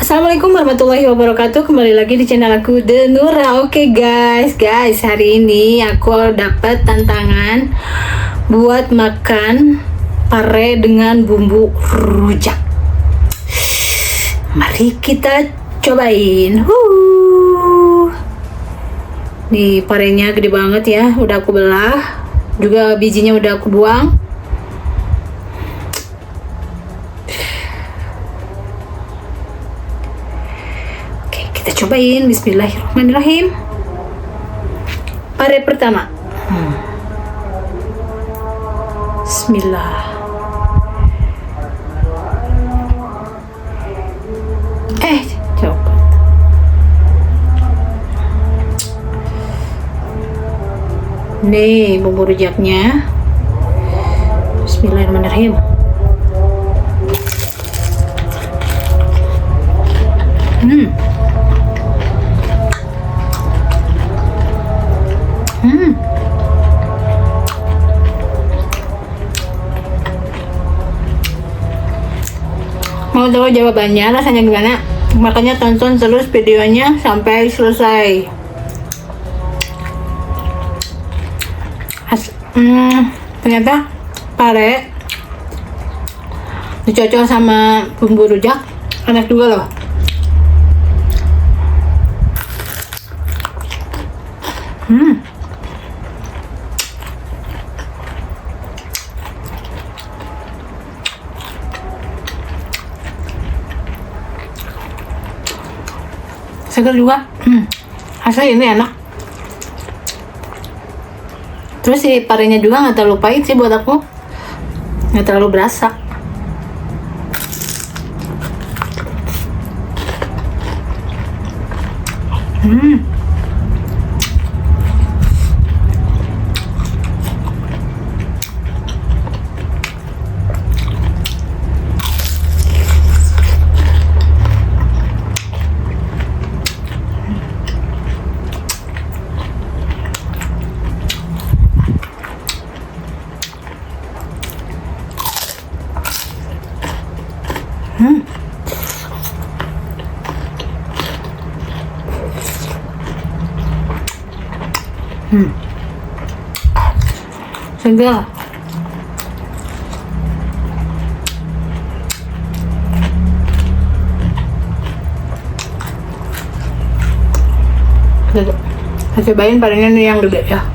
Assalamualaikum warahmatullahi wabarakatuh. Kembali lagi di channel aku The Nura. Oke guys, hari ini aku dapat tantangan buat makan pare dengan bumbu rujak. Mari kita cobain. Nih parenya gede banget ya, udah aku belah, juga bijinya udah aku buang. Kita cobain. Bismillahirrahmanirrahim. Pare pertama. Bismillah. Coba. Nih bumbu rujaknya. Bismillahirrahmanirrahim. Mau tahu jawabannya rasanya gimana? Makanya tonton terus videonya sampai selesai. Ternyata pare dicocol sama bumbu rujak enak juga loh. Segar juga. Rasanya ini enak. Terus si parenya juga nggak terlalu pahit sih buat aku, nggak terlalu berasa. Segar. Saya cobain parenya nih yang gede ya.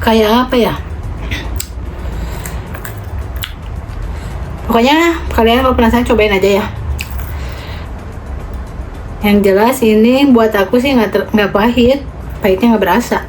Kayak apa ya? Pokoknya kalian kalau penasaran cobain aja ya. Yang jelas ini buat aku sih nggak pahit, pahitnya nggak berasa.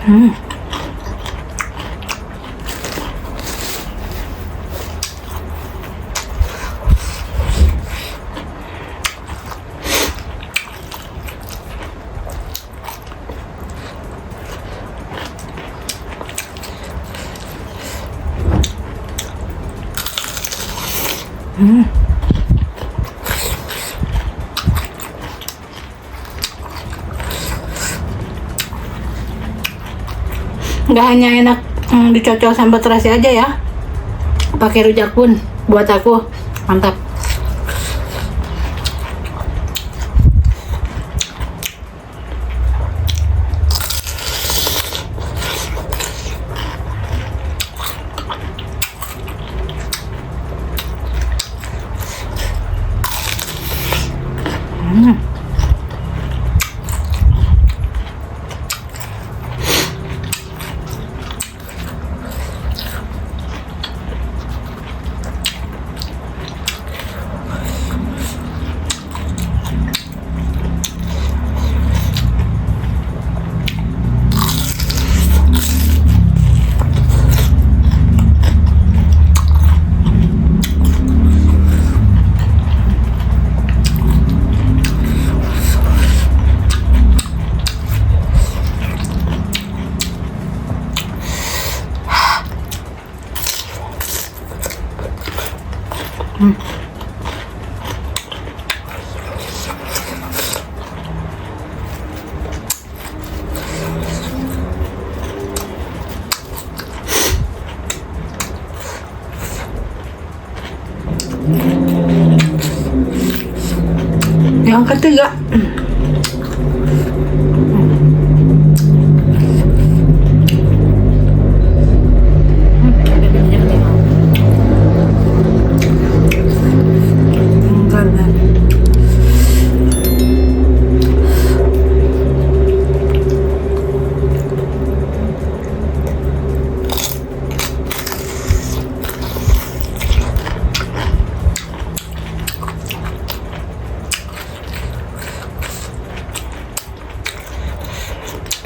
Hmm. Nggak hanya enak dicocol sambal terasi aja ya, pakai rujak pun buat aku mantap. Yang ketiga,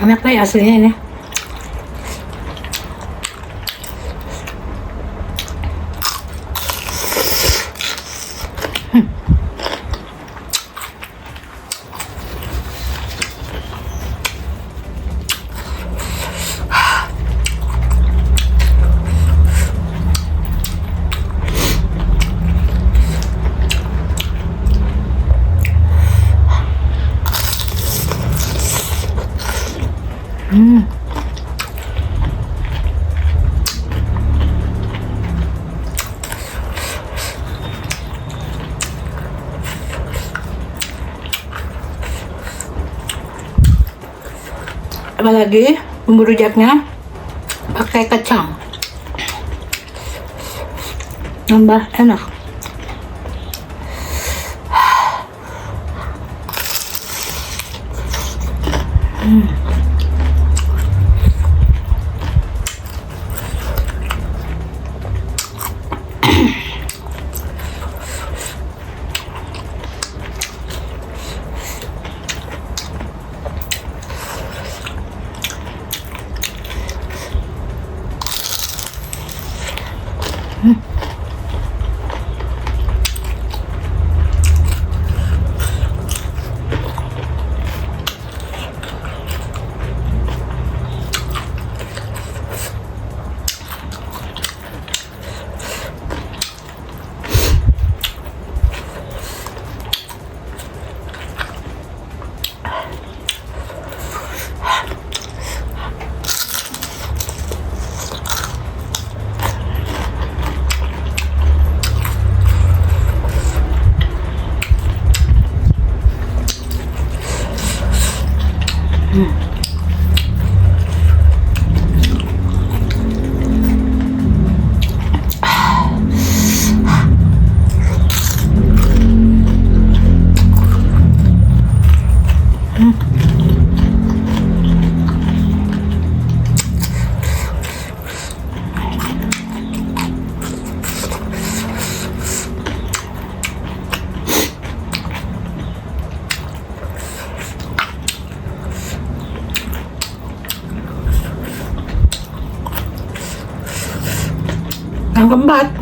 enak lah ya aslinya ini. Apalagi bumbu rujaknya pakai kacang, nambah enak. keempat.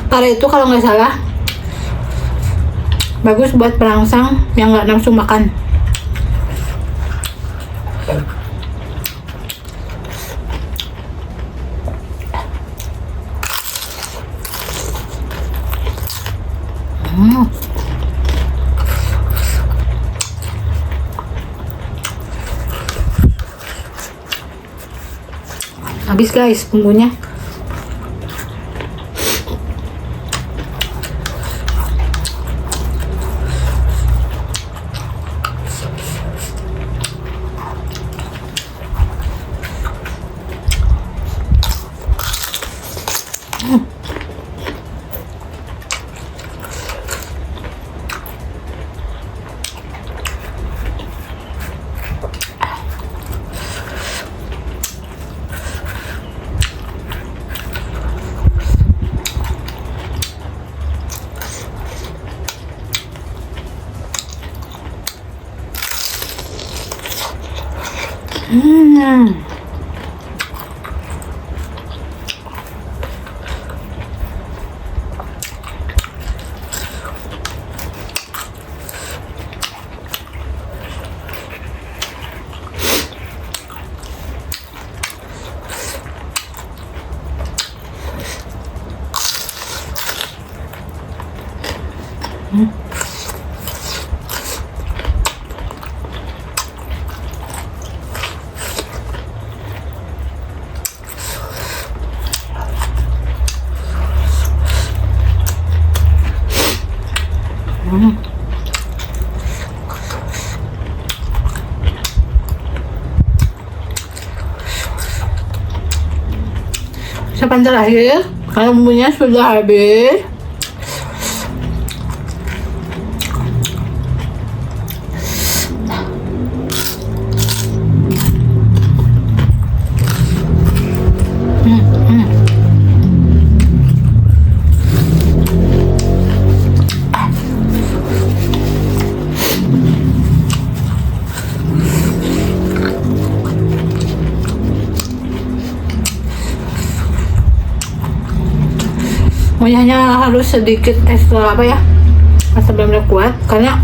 Pare itu kalau nggak salah bagus buat perangsang yang nggak nafsu makan. Habis guys bumbunya. Resapan terakhir, kalau bumbunya sudah habis, kunyahnya harus sedikit ekstra apa ya, asam benar kuat karena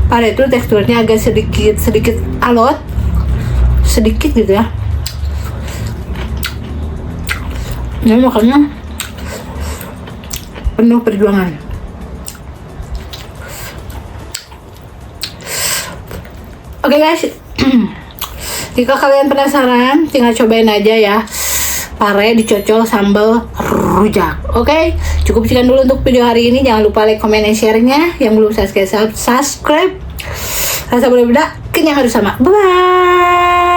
pare itu teksturnya agak sedikit alot, sedikit gitu ya. Jadi makanya penuh perjuangan. Oke guys, jika kalian penasaran tinggal cobain aja ya, pare dicocol sambal rujak. Oke, cukup sekian dulu untuk video hari ini. Jangan lupa like, comment, dan share-nya. Yang belum subscribe, rasa berbeda kenyang harus sama. Bye bye.